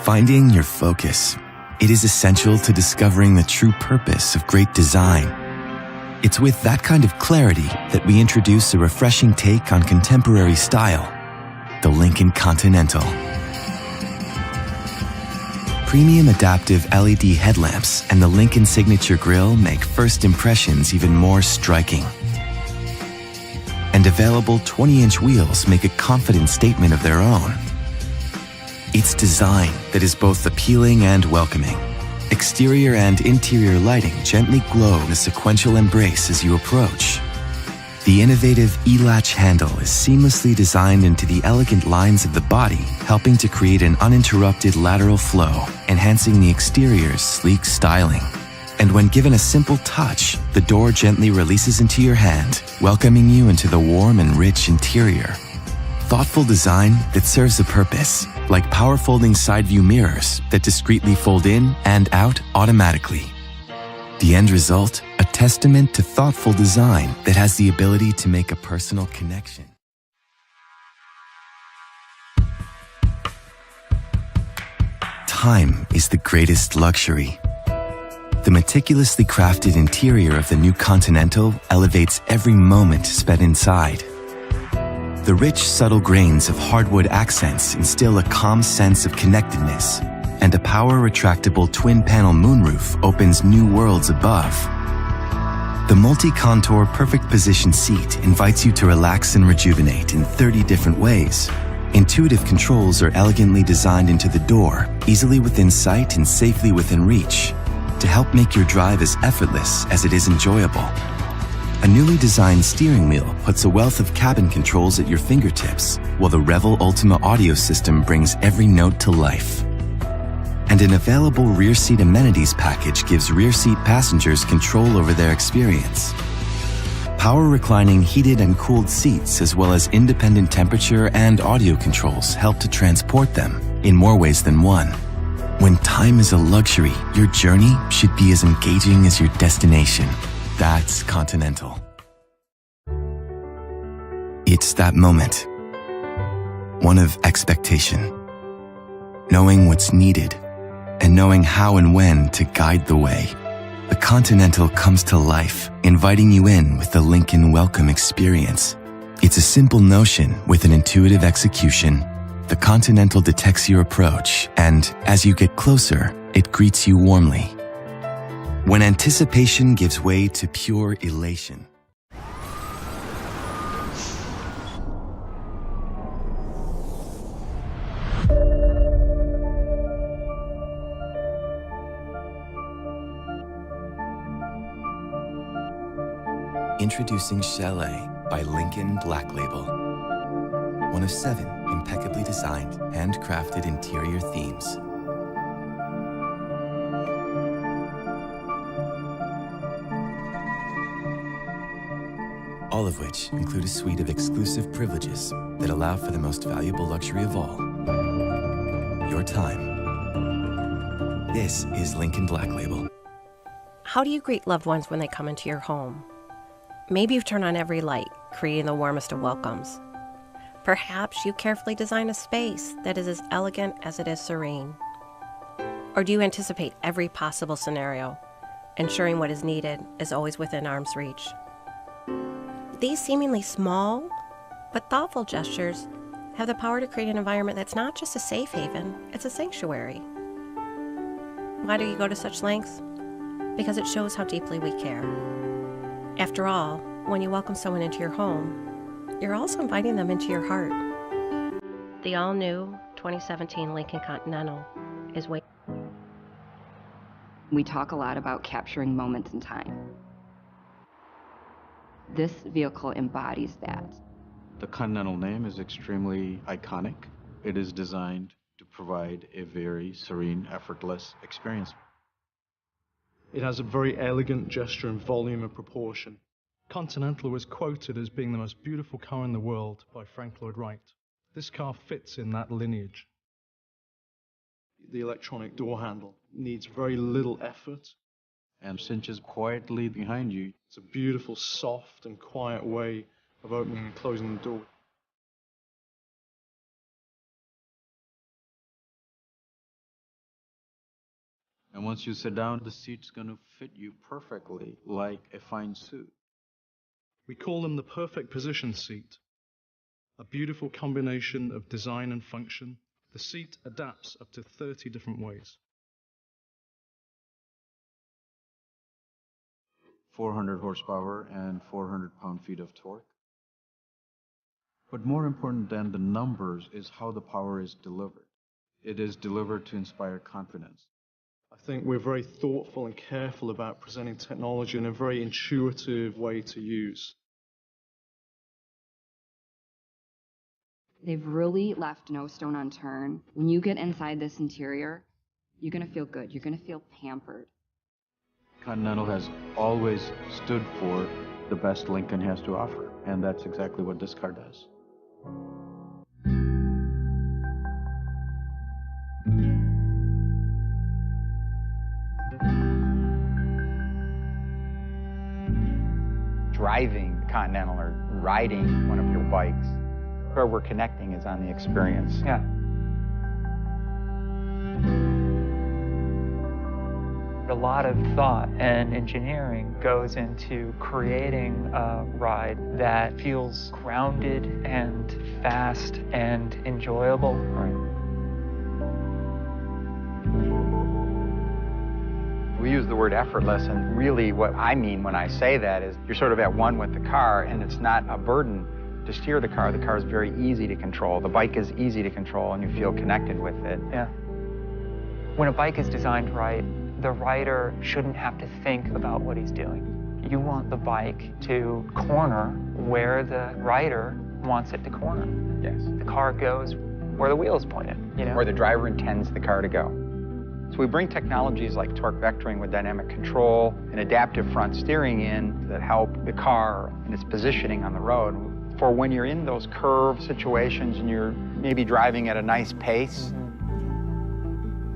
Finding your focus. It is essential to discovering the true purpose of great design. It's with that kind of clarity that we introduce a refreshing take on contemporary style, the Lincoln Continental. Premium adaptive LED headlamps and the Lincoln Signature Grille make first impressions even more striking. And available 20-inch wheels make a confident statement of their own. It's design that is both appealing and welcoming. Exterior and interior lighting gently glow in a sequential embrace as you approach. The innovative E-latch handle is seamlessly designed into the elegant lines of the body, helping to create an uninterrupted lateral flow, enhancing the exterior's sleek styling. And when given a simple touch, the door gently releases into your hand, welcoming you into the warm and rich interior. Thoughtful design that serves a purpose, like power-folding side view mirrors that discreetly fold in and out automatically. The end result, a testament to thoughtful design that has the ability to make a personal connection. Time is the greatest luxury. The meticulously crafted interior of the new Continental elevates every moment spent inside. The rich, subtle grains of hardwood accents instill a calm sense of connectedness, and a power-retractable twin-panel moonroof opens new worlds above. The multi-contour perfect position seat invites you to relax and rejuvenate in 30 different ways. Intuitive controls are elegantly designed into the door, easily within sight and safely within reach, to help make your drive as effortless as it is enjoyable. A newly designed steering wheel puts a wealth of cabin controls at your fingertips, while the Revel Ultima audio system brings every note to life. And an available rear seat amenities package gives rear seat passengers control over their experience. Power reclining heated and cooled seats, as well as independent temperature and audio controls, help to transport them in more ways than one. When time is a luxury, your journey should be as engaging as your destination. That's Continental. It's that moment. One of expectation. Knowing what's needed and knowing how and when to guide the way. The Continental comes to life, inviting you in with the Lincoln Welcome experience. It's a simple notion with an intuitive execution. The Continental detects your approach, and as you get closer, it greets you warmly. When anticipation gives way to pure elation. Introducing Chalet by Lincoln Black Label. One of 7 impeccably designed, handcrafted interior themes. All of which include a suite of exclusive privileges that allow for the most valuable luxury of all, your time. This is Lincoln Black Label. How do you greet loved ones when they come into your home? Maybe you've turned on every light, creating the warmest of welcomes. Perhaps you carefully design a space that is as elegant as it is serene. Or do you anticipate every possible scenario, ensuring what is needed is always within arm's reach? These seemingly small but thoughtful gestures have the power to create an environment that's not just a safe haven, it's a sanctuary. Why do you go to such lengths? Because it shows how deeply we care. After all, when you welcome someone into your home, you're also inviting them into your heart. The all-new 2017 Lincoln Continental is waiting. We talk a lot about capturing moments in time. This vehicle embodies that. The Continental name is extremely iconic. It is designed to provide a very serene, effortless experience. It has a very elegant gesture and volume and proportion. Continental was quoted as being the most beautiful car in the world by Frank Lloyd Wright. This car fits in that lineage. The electronic door handle needs very little effort. And cinches quietly behind you. It's a beautiful, soft and quiet way of opening and closing the door. And once you sit down, the seat's going to fit you perfectly, like a fine suit. We call them the perfect position seat. A beautiful combination of design and function. The seat adapts up to 30 different ways. 400 horsepower and 400 pound-feet of torque. But more important than the numbers is how the power is delivered. It is delivered to inspire confidence. I think we're very thoughtful and careful about presenting technology in a very intuitive way to use. They've really left no stone unturned. When you get inside this interior, you're going to feel good. You're going to feel pampered. Continental has always stood for the best Lincoln has to offer, and that's exactly what this car does. Driving the Continental or riding one of your bikes, where we're connecting is on the experience. Yeah. A lot of thought and engineering goes into creating a ride that feels grounded and fast and enjoyable. We use the word effortless, and really what I mean when I say that is you're sort of at one with the car, and it's not a burden to steer the car. The car is very easy to control. The bike is easy to control, and you feel connected with it. Yeah. When a bike is designed right, the rider shouldn't have to think about what he's doing. You want the bike to corner where the rider wants it to corner. Yes. The car goes where the wheel's pointed, you know? Where the driver intends the car to go. So we bring technologies like torque vectoring with dynamic control and adaptive front steering in that help the car in its positioning on the road. For when you're in those curve situations and you're maybe driving at a nice pace.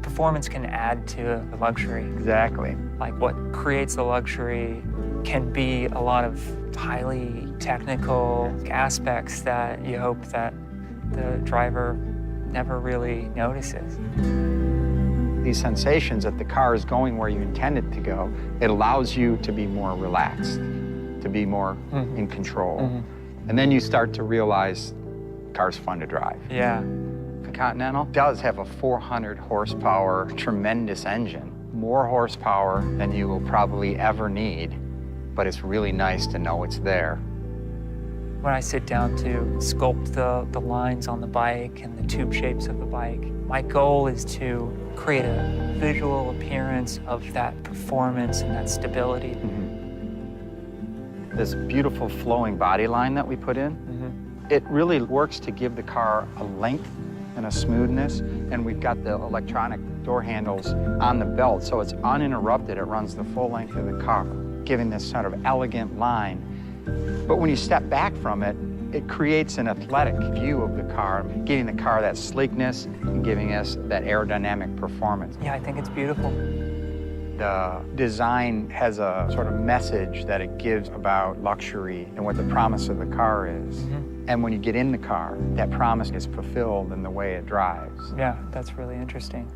Performance can add to the luxury. Exactly. Like what creates the luxury can be a lot of highly technical aspects that you hope that the driver never really notices. These sensations that the car is going where you intend it to go, it allows you to be more relaxed, to be more in control. And then you start to realize the car's fun to drive. Yeah. The Continental does have a 400 horsepower, tremendous engine. More horsepower than you will probably ever need, but it's really nice to know it's there. When I sit down to sculpt the lines on the bike and the tube shapes of the bike, my goal is to create a visual appearance of that performance and that stability. This beautiful flowing body line that we put in, it really works to give the car a length and a smoothness, and we've got the electronic door handles on the belt, so it's uninterrupted. It runs the full length of the car, giving this sort of elegant line. But when you step back from it, it creates an athletic view of the car, giving the car that sleekness and giving us that aerodynamic performance. Yeah, I think it's beautiful. The design has a sort of message that it gives about luxury and what the promise of the car is. And when you get in the car, that promise is fulfilled in the way it drives. Yeah, that's really interesting.